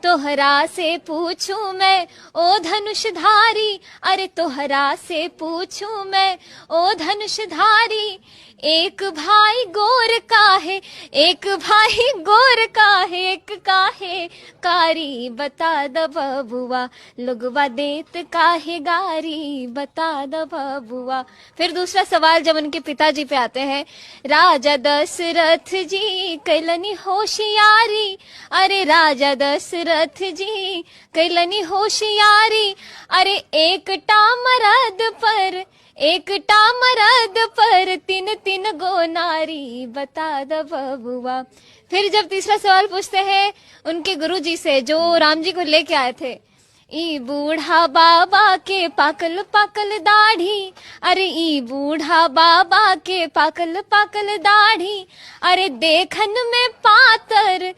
तोहरा से पूछूं मैं ओ धनुषधारी, अरे तोहरा से पूछूं मैं ओ धनुषधारी, एक भाई गोर का है, एक भाई गोर का है, एक काहे कारी, बता द बबुआ लोगवा देत काहे गारी, बता द बबुआ। फिर दूसरा सवाल जब उनके पिताजी पे आते हैं, राजा दशरथ जी कैलनी होशियारी, अरे राजा दशरथ जी कैलनी होशियारी, अरे एकटा मरद पर तीन तीन गो नारी, बता द बबुआ। फिर जब तीसरा सवाल पूछते हैं उनके गुरुजी से जो राम जी को लेके आए थे, ई बूढ़ा बाबा के पाकल पाकल दाढ़ी, अरे ई बूढ़ा बाबा के पाकल पाकल दाढ़ी, अरे देखन में पातर